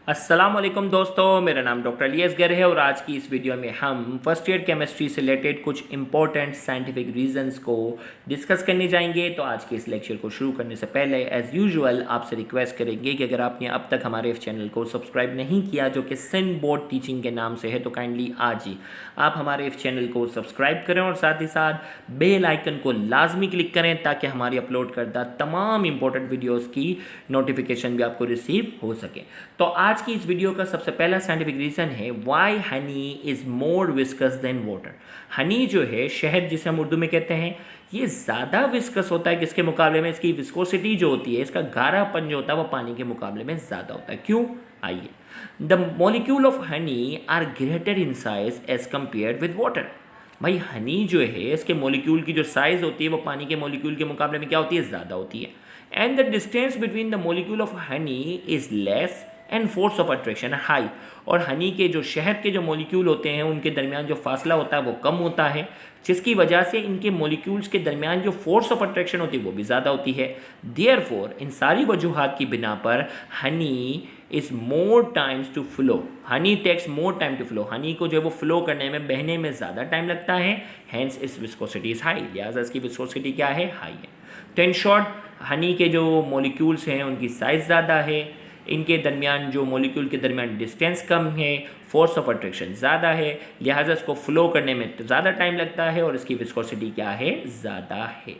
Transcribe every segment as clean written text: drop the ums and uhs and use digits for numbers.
अस्सलाम वालेकुम दोस्तों, मेरा नाम डॉक्टर इलियास गर है और आज की इस वीडियो में हम फर्स्ट ईयर केमिस्ट्री से रिलेटेड कुछ इंपॉर्टेंट साइंटिफिक रीजंस को डिस्कस करने जाएंगे। तो आज के इस लेक्चर को शुरू करने से पहले एज़ यूजुअल आपसे रिक्वेस्ट करेंगे कि अगर आपने अब तक हमारे इस चैनल को सब्सक्राइब नहीं किया जो कि सिंध बोर्ड टीचिंग के नाम से है, तो काइंडली आज ही आप हमारे इस चैनल को सब्सक्राइब करें और साथ ही साथ बेल आइकन को लाजमी क्लिक करें ताकि हमारी अपलोड करदा तमाम इंपॉर्टेंट वीडियोज़ की नोटिफिकेशन भी आपको रिसीव हो सके। तो आज की इस वीडियो का सबसे पहला साइंटिफिक रीज़न है why honey is more viscous than water. Honey जो है, शहद जिसे हम उर्दू में कहते हैं, ये ज़्यादा विस्कस होता है किसके मुकाबले में? इसकी विस्कोसिटी जो होती है, इसका गाढ़ापन जो होता है वो पानी के मुकाबले में ज़्यादा होता है। क्यों? आइए, the molecule of honey are greater in size as compare with water. भाई हनी जो है, इसके मॉलिक्यूल की जो साइज़ होती है वो पानी के मॉलिक्यूल के मुकाबले में क्या होती है? ज़्यादा होती है। And the distance between the molecule of Honey is less and force of attraction high. और हनी के जो शहद के जो मॉलिक्यूल होते हैं उनके दरमियान जो फासला होता है वो कम होता है, जिसकी वजह से इनके मॉलिक्यूल्स के दरमियान जो फोर्स ऑफ अट्रैक्शन होती है वो भी ज़्यादा होती है। देयरफॉर इन सारी वजूहात की बिना पर honey is more times to flow. Honey takes more time to flow. Honey को जो है वो फ्लो करने में, बहने में ज़्यादा टाइम लगता है। हैंस इस विस्कोसिटी इज़ हाई, लिहाजा इसकी विस्कोसिटी क्या है? हाई है। तो इन शॉर्ट, हनी के जो मॉलिक्यूल्स हैं उनकी साइज़ ज़्यादा है, इनके दरमियान जो मॉलिक्यूल के दरमियान डिस्टेंस कम है, फोर्स ऑफ अट्रैक्शन ज़्यादा है, लिहाजा इसको फ्लो करने में ज़्यादा टाइम लगता है और इसकी विस्कोसिटी क्या है? ज़्यादा है।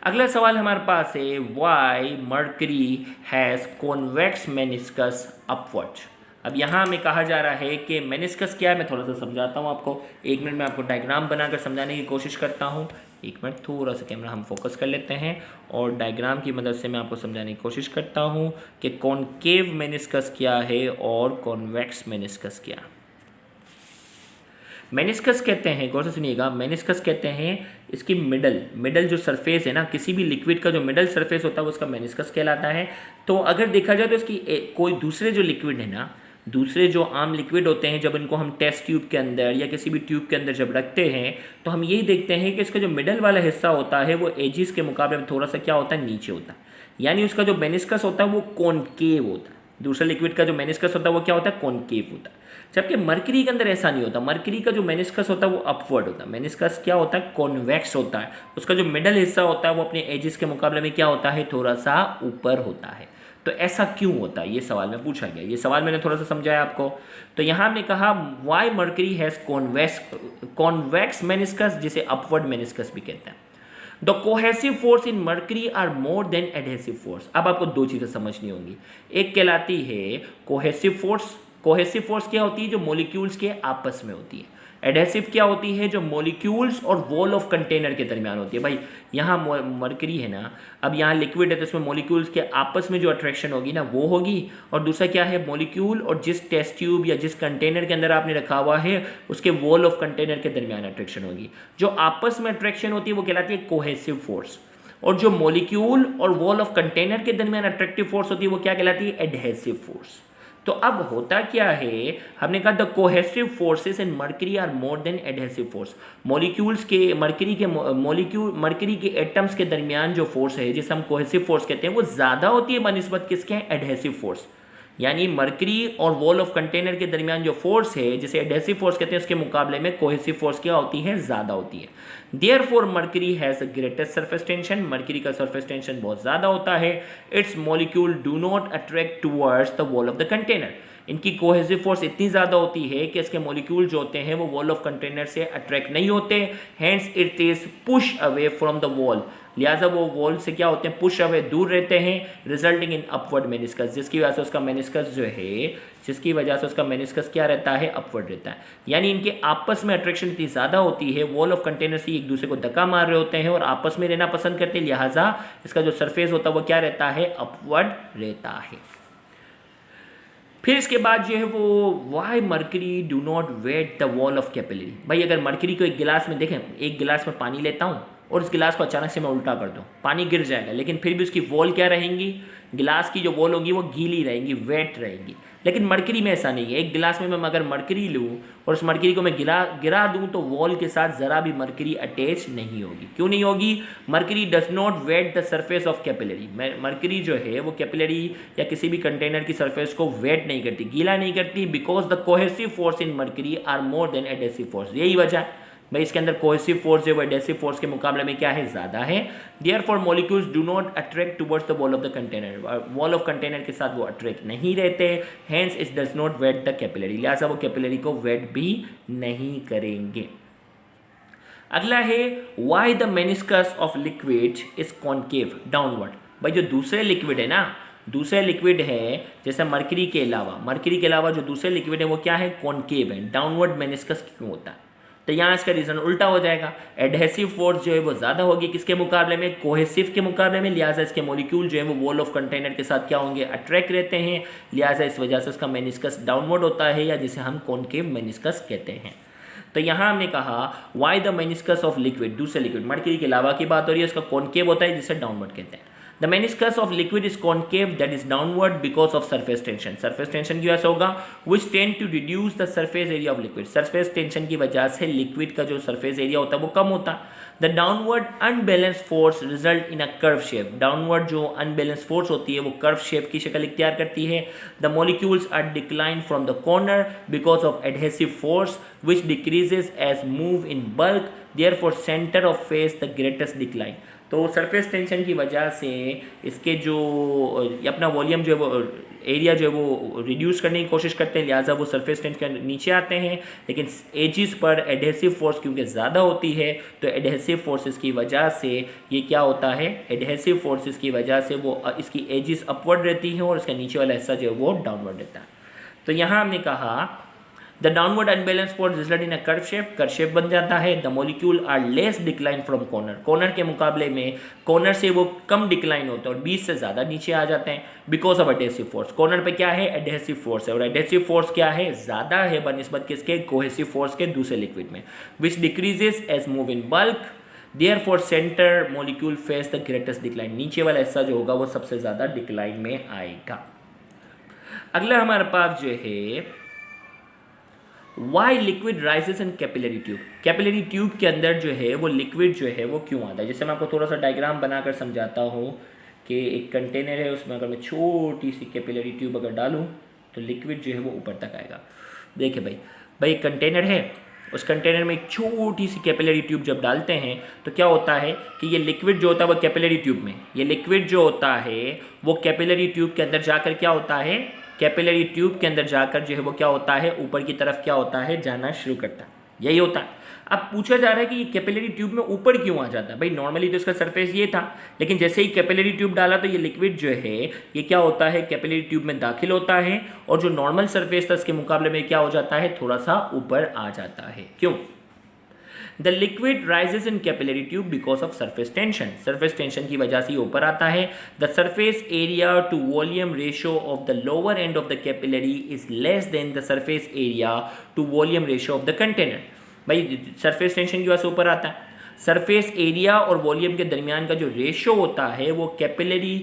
अगला सवाल हमारे पास है why mercury has convex meniscus upward. अब यहाँ हमें कहा जा रहा है कि मेनिस्कस क्या है। मैं थोड़ा सा समझाता हूँ आपको। एक मिनट में आपको डायग्राम बनाकर समझाने की कोशिश करता हूँ। एक मिनट, थोड़ा सा कैमरा हम फोकस कर लेते हैं और डायग्राम की मदद से मैं आपको समझाने की कोशिश करता हूँ कि कॉनकेव मेनिस्कस क्या है और कॉन्वेक्स मेनिस्कस क्या। मेनिस्कस कहते हैं, गौर से सुनिएगा, मेनिस्कस कहते हैं इसकी मिडल जो सरफेस है ना, किसी भी लिक्विड का जो मिडल सरफेस होता है वो उसका मेनिस्कस कहलाता है। तो अगर देखा जाए तो इसकी कोई दूसरे जो लिक्विड है ना, दूसरे जो आम लिक्विड होते हैं, जब इनको हम टेस्ट ट्यूब के अंदर या किसी भी ट्यूब के अंदर जब रखते हैं तो हम यही देखते हैं कि इसका जो मिडल वाला हिस्सा होता है वो एजिस के मुकाबले में थोड़ा सा क्या होता है? नीचे होता है। यानी उसका जो मेनिस्कस होता है वो कॉनकेव होता है। दूसरे लिक्विड का जो मेनिस्कस होता है वो क्या होता है? कॉनकेव होता है। जबकि मरकरी के अंदर ऐसा नहीं होता। मरकरी का जो मेनिस्कस होता है वो अपवर्ड होता है। मेनिस्कस क्या होता है? कॉन्वेक्स होता है। उसका जो मिडल हिस्सा होता है वो अपने एजिस के मुकाबले में क्या होता है? थोड़ा सा ऊपर होता है। तो ऐसा क्यों होता है, ये सवाल में पूछा गया। ये सवाल मैंने थोड़ा सा समझाया आपको। तो यहाँ हमने कहा why mercury has convex meniscus, जिसे अपवर्ड मेनिस्कस भी कहते हैं। The cohesive force in mercury are more than adhesive force. अब आपको दो चीज़ें समझनी होंगी। एक कहलाती है कोहेसिव फोर्स। कोहेसिव फोर्स क्या होती है? जो मॉलिक्यूल्स के आपस में होती है। एडहेसिव क्या होती है? जो मॉलिक्यूल्स और वॉल ऑफ कंटेनर के दरमियान होती है। भाई यहाँ मरकरी है ना, अब यहाँ लिक्विड है तो इसमें मॉलिक्यूल्स के आपस में जो अट्रैक्शन होगी ना वो होगी। और दूसरा क्या है? मॉलिक्यूल और जिस टेस्ट ट्यूब या जिस कंटेनर के अंदर आपने रखा हुआ है उसके वॉल ऑफ कंटेनर के दरमियान अट्रैक्शन होगी। जो आपस में अट्रैक्शन होती है वो कहलाती है कोहेसिव फोर्स। और जो मॉलिक्यूल और वॉल ऑफ कंटेनर के दरमियान अट्रैक्टिव फोर्स होती है वो क्या कहलाती है? Adhesive force. तो अब होता क्या है, हमने कहा the cohesive forces in mercury are more than adhesive force. Molecules के मर्करी के एटम्स के दरमियान जो फोर्स है, जिसे हम कोहेसिव फोर्स कहते हैं, वो ज़्यादा होती है बनिस्बत किसके? Adhesive force. यानी मर्करी और वॉल ऑफ कंटेनर के दरमियान जो फोर्स है, जिसे एडहेसिव फोर्स कहते हैं, उसके मुकाबले में कोहेसिव फोर्स क्या होती है? ज़्यादा होती है। Therefore mercury has a greatest surface tension. Mercury का सरफेस टेंशन बहुत ज़्यादा होता है। It's molecule do not attract towards the wall of the container. इनकी कोहेसिव फोर्स इतनी ज़्यादा होती है कि इसके मॉलिक्यूल जो होते हैं वो वॉल ऑफ कंटेनर से अट्रैक्ट नहीं होते। Hence it is push away from the wall. लिहाजा वो वॉल से क्या होते हैं? पुश अवे, दूर रहते हैं, रिजल्टिंग इन अपवर्ड मेनिस्कस, जिसकी वजह से उसका मेनिस्कस क्या रहता है? अपवर्ड रहता है। यानी इनके आपस में अट्रैक्शन इतनी ज़्यादा होती है, वॉल ऑफ कंटेनर से एक दूसरे को धक्का मार रहे होते हैं और आपस में रहना पसंद करते हैं, लिहाजा इसका जो सरफेस होता है वो क्या रहता है? अपवर्ड रहता है। फिर इसके बाद जो है वो why mercury do not wet the wall of capillary. भाई अगर मर्करी को एक गिलास में देखें, एक गिलास में पानी लेता हूँ और इस गिलास को अचानक से मैं उल्टा कर दूँ, पानी गिर जाएगा, लेकिन फिर भी उसकी वॉल क्या रहेंगी? गिलास की जो वॉल होगी वो गीली रहेंगी, वेट रहेंगी। लेकिन मरकरी में ऐसा नहीं है। एक गिलास में मैं अगर मरकरी लूँ और उस मरकरी को मैं गिरा दूँ तो वॉल के साथ ज़रा भी मरकरी अटैच नहीं होगी। क्यों नहीं होगी? Mercury does not wet the surface of capillary. Mercury जो है वो कैपिलरी या किसी भी कंटेनर की सरफेस को वेट नहीं करती, गीला नहीं करती, because the cohesive force in mercury are more than adhesive force. यही वजह है भाई, इसके अंदर कोहेसिव फोर्स जो है एडेसिव फोर्स के मुकाबले में क्या है? ज़्यादा है। Therefore molecules do not attract towards the wall of the container. Wall of container के साथ वो अट्रैक्ट नहीं रहते, hence it does not wet the capillary. लिहाजा वो कैपिलरी को वेट भी नहीं करेंगे। अगला है why the meniscus of liquid is concave downward. भाई जो दूसरे लिक्विड है ना, दूसरे लिक्विड है जैसे मरकरी के अलावा जो दूसरे लिक्विड है वो क्या है? कॉन्केव है। डाउनवर्ड मेनिस्कस क्यों होता है? तो यहाँ इसका रीज़न उल्टा हो जाएगा। एडहेसिव फोर्स जो है वो ज़्यादा होगी किसके मुकाबले में? कोहेसिव के मुकाबले में। लिहाजा इसके मॉलिक्यूल जो है वो वॉल ऑफ कंटेनर के साथ क्या होंगे? अट्रैक्ट रहते हैं। लिहाजा इस वजह से इसका मेनिस्कस डाउनवर्ड होता है, या जिसे हम कॉन्केव मेनिस्कस कहते हैं। तो यहाँ हमने कहा why the meniscus of liquid, दूसरे लिक्विड मरकरी के अलावा की बात हो रही है, उसका कॉन्केव होता है जिसे डाउनवर्ड कहते हैं। The meniscus of liquid is concave that is downward because of surface tension. Surface tension की वजह से होगा which tend to reduce the surface area of liquid. Surface tension की वजह से लिक्विड का जो सरफेस एरिया होता है वो कम होता है। The downward unbalance force result in a curve shape. Downward जो अनबैलेंस फोर्स होती है वो कर्व शेप की शक्ल इख्तियार करती है। The molecules are decline from the corner because of adhesive force which decreases as move in bulk, therefore centre of face the greatest decline. तो सरफेस टेंशन की वजह से इसके जो अपना वॉल्यूम जो है वो एरिया जो है वो रिड्यूस करने की कोशिश करते हैं, लिहाजा वो सरफेस टेंशन नीचे आते हैं। लेकिन एजिस पर एडहेसिव फोर्स क्योंकि ज़्यादा होती है तो एडहेसिव फोर्सेस की वजह से ये क्या होता है? एडहेसिव फोर्सेस की वजह से वो इसकी एजिस अपवर्ड रहती हैं और इसका नीचे वाला हिस्सा जो है वो डाउनवर्ड रहता है। तो यहाँ हमने कहा the downward unbalance force result in a curve shape बन जाता है। The molecule are less decline from corner के मुकाबले में कॉर्नर से वो कम डिक्लाइन होते हैं और 20 से ज़्यादा नीचे आ जाते हैं because of adhesive force. Corner पे क्या है? एडहेसिव फोर्स है, और एडहेसिव फोर्स क्या है? ज़्यादा है बनिस्बत किसके? कोहेसिव फोर्स के दूसरे लिक्विड में, which decreases as move in bulk, therefore centre molecule face the greatest decline. नीचे वाला हिस्सा जो होगा वो सबसे ज़्यादा डिक्लाइन में आएगा। अगला हमारे पास जो है Y liquid rises in capillary tube. Capillary tube के अंदर जो है वो लिक्विड जो है वो क्यों आता है? जैसे मैं आपको थोड़ा सा डायग्राम बनाकर समझाता हूँ कि एक कंटेनर है, उसमें अगर मैं छोटी सी कैपिलरी ट्यूब अगर डालूँ तो लिक्विड जो है वो ऊपर तक आएगा। देखिए भाई एक कंटेनर है, उस कंटेनर में एक छोटी सी कैपिलरी ट्यूब जब डालते हैं तो क्या होता है कि ये लिक्विड जो होता है वो कैपिलरी ट्यूब में, ये लिक्विड जो होता है वो कैपिलरी ट्यूब के अंदर जाकर क्या होता है? कैपिलरी ट्यूब के अंदर जाकर जो है वो क्या होता है? ऊपर की तरफ क्या होता है? जाना शुरू करता है। यही होता है। अब पूछा जा रहा है कि ये कैपिलरी ट्यूब में ऊपर क्यों आ जाता है? भाई नॉर्मली तो इसका सरफेस ये था, लेकिन जैसे ही कैपिलरी ट्यूब डाला तो ये लिक्विड जो है ये क्या होता है? कैपिलरी ट्यूब में दाखिल होता है और जो नॉर्मल सरफेस था इसके मुकाबले में क्या हो जाता है? थोड़ा सा ऊपर आ जाता है। क्यों? The liquid rises in capillary tube because of surface tension. Surface tension की वजह से ये ऊपर आता है। The surface area to volume ratio of the lower end of the capillary is less than the surface area to volume ratio of the container. भाई surface tension की वजह से ऊपर आता है। सरफेस एरिया और वॉल्यूम के दरमियान का जो रेशियो होता है वो कैपिलरी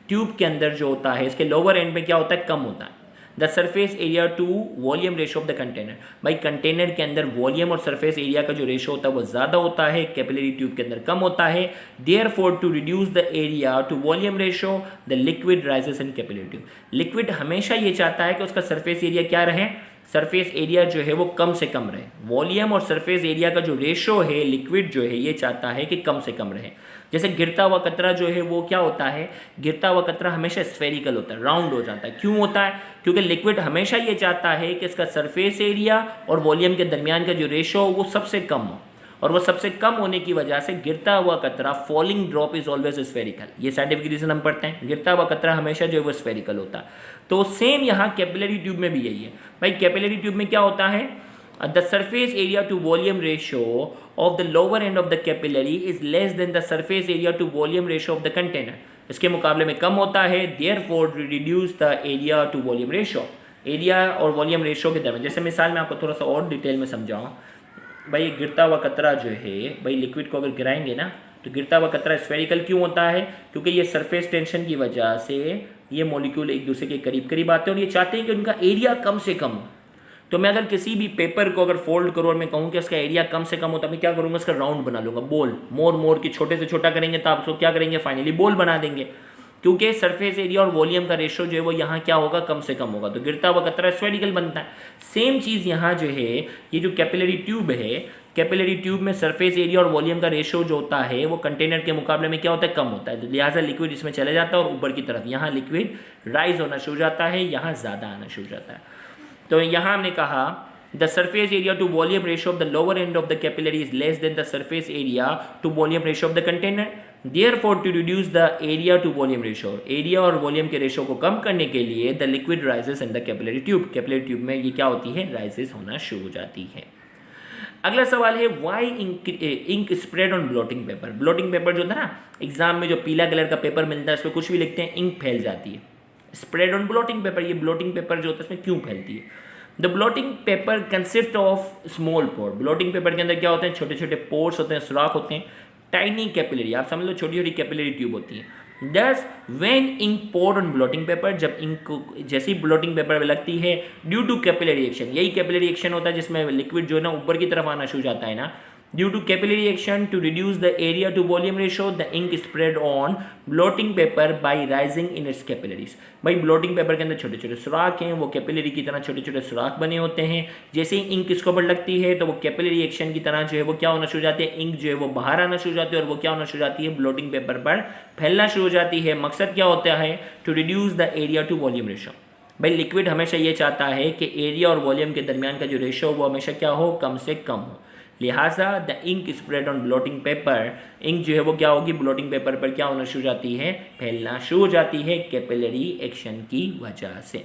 ट्यूब के अंदर जो होता है इसके लोअर एंड में क्या होता है? कम होता है। The surface area to volume ratio of the container. भाई कंटेनर के अंदर वॉल्यूम और सरफेस एरिया का जो रेशियो होता है वो ज़्यादा होता है, कैपिलरी ट्यूब के अंदर कम होता है। Therefore to reduce the area to volume ratio the liquid rises in capillary tube. Liquid हमेशा ये चाहता है कि उसका सरफेस एरिया क्या रहे? सरफेस एरिया जो है वो कम से कम रहे। वॉल्यूम और सरफेस एरिया का जो रेशियो है लिक्विड जो है ये चाहता है कि कम से कम रहे। जैसे गिरता हुआ कतरा जो है वो क्या होता है? गिरता हुआ कतरा हमेशा स्फेरिकल होता है, राउंड हो जाता है। क्यों होता है? क्योंकि लिक्विड हमेशा ये चाहता है कि इसका सरफेस एरिया और वॉल्यूम के दरमियान का जो रेशियो हो वो सबसे कम हो, और वो सबसे कम होने की वजह से गिरता हुआ कतरा, falling drop is always spherical. ये साइंटिफिक रीजन हम पढ़ते हैं, गिरता हुआ कतरा हमेशा जो है वो स्फेरिकल होता है। तो सेम यहाँ कैपिलरी ट्यूब में भी यही है। भाई कैपिलरी ट्यूब में क्या होता है? The surface area to volume ratio of the lower end of the capillary is less than the surface area to volume ratio of the container। इसके मुकाबले में कम होता है। therefore reduce the area to volume ratio। Area और volume ratio के दरमियान, जैसे मिसाल में आपको थोड़ा सा और डिटेल में समझाऊँ। भाई गिरता हुआ कतरा जो है, भाई लिक्विड को अगर गिराएंगे ना तो गिरता हुआ कतरा स्फेरिकल क्यों होता है? क्योंकि ये सरफेस टेंशन की वजह से ये मॉलिक्यूल एक दूसरे के करीब करीब आते हैं और ये चाहते हैं कि उनका एरिया कम से कम हो। तो मैं अगर किसी भी पेपर को अगर फोल्ड करूँ और मैं कहूँ कि इसका एरिया कम से कम हो, तो मैं क्या करूँगा, इसका राउंड बना लूँगा, बॉल, मोर की छोटे से छोटा करेंगे तो आप उसको क्या करेंगे, फाइनली बॉल बना देंगे, क्योंकि सरफेस एरिया और वॉल्यूम का रेशो जो है वो यहाँ क्या होगा, कम से कम होगा, तो गिरता हुआ कतरा स्फेरिकल बनता है। सेम चीज़ यहाँ जो है, ये जो कैपिलरी ट्यूब है, कैपिलरी ट्यूब में सरफेस एरिया और वॉल्यूम का रेशो जो होता है वो कंटेनर के मुकाबले में क्या होता है, कम होता है, लिहाजा लिक्विड इसमें चले जाता है और ऊपर की तरफ यहाँ लिक्विड राइज होना शुरू हो जाता है, यहाँ ज़्यादा आना शुरू हो जाता है। तो यहाँ हमने कहा the surface area to volume ratio of the lower end of the capillary is less than the surface area to volume ratio of the container. Therefore, to reduce the area to volume ratio, area और volume के ratio को कम करने के लिए the liquid rises in the capillary tube. Capillary tube में ये क्या होती है, राइजेस होना शुरू हो जाती है। अगला सवाल है why ink spread on blotting paper. Blotting paper जो था ना, एग्जाम में जो पीला कलर का पेपर मिलता है, उस पर कुछ भी लिखते हैं, इंक फैल जाती है। स्प्रेड ऑन ब्लॉटिंग पेपर, ये ब्लॉटिंग पेपर जो होता है उसमें क्यों फैलती है? The blotting paper consist of small pore. Blotting paper के अंदर क्या होते हैं, छोटे छोटे पोर्स होते हैं, सुराख होते हैं, टाइनी कैपिलरी, आप समझ लो छोटी छोटी कैपिलरी ट्यूब होती है। Thus when ink poured on blotting paper, जब इंक जैसी ब्लॉटिंग पेपर में लगती है, ड्यू टू कैपिलरी एक्शन, यही कैपिलरी एक्शन होता है जिसमें लिक्विड जो है ना ऊपर की तरफ आना शुरू हो जाता है ना, due to capillary action to reduce the area to volume ratio, the ink spread on blotting paper by rising in its capillaries। भाई ब्लॉटिंग पेपर के अंदर छोटे छोटे सुराख हैं, वो कैपिलरी की तरह छोटे छोटे सुराख बने होते हैं। जैसे ही इंक इसके ऊपर लगती है तो वो कैपिलरी एक्शन की तरह जो है वो क्या होना शुरू हो जाती है, इंक जो है वो बाहर आना शुरू हो जाती है और वो क्या होना शुरू हो जाती है, ब्लॉटिंग पेपर पर फैलना शुरू हो जाती है। मकसद क्या होता है, to reduce the area to volume ratio. भाई लिक्विड हमेशा ये चाहता है कि एरिया और वॉल्यूम के दरमियान का जो रेशो वो हमेशा क्या हो, कम से कम हो। लिहाजा the ink spread on blotting paper, ink जो है वो क्या होगी, ब्लॉटिंग पेपर पर क्या होना शुरू हो जाती है, फैलना शुरू हो जाती है कैपिलरी एक्शन की वजह से।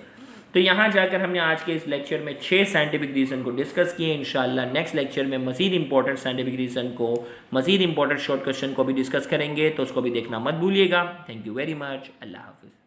तो यहाँ जाकर हमने आज के इस लेक्चर में 6 साइंटिफिक रीज़न को डिस्कस किए। इंशाल्लाह नेक्स्ट लेक्चर में मज़ीद इंपॉर्टेंट साइंटिफिक रीज़न को, मज़ीद इंपॉर्टेंट शॉर्ट क्वेश्चन को भी डिस्कस करेंगे, तो उसको भी देखना मत भूलिएगा। Thank you very much. Allah हाफिज़।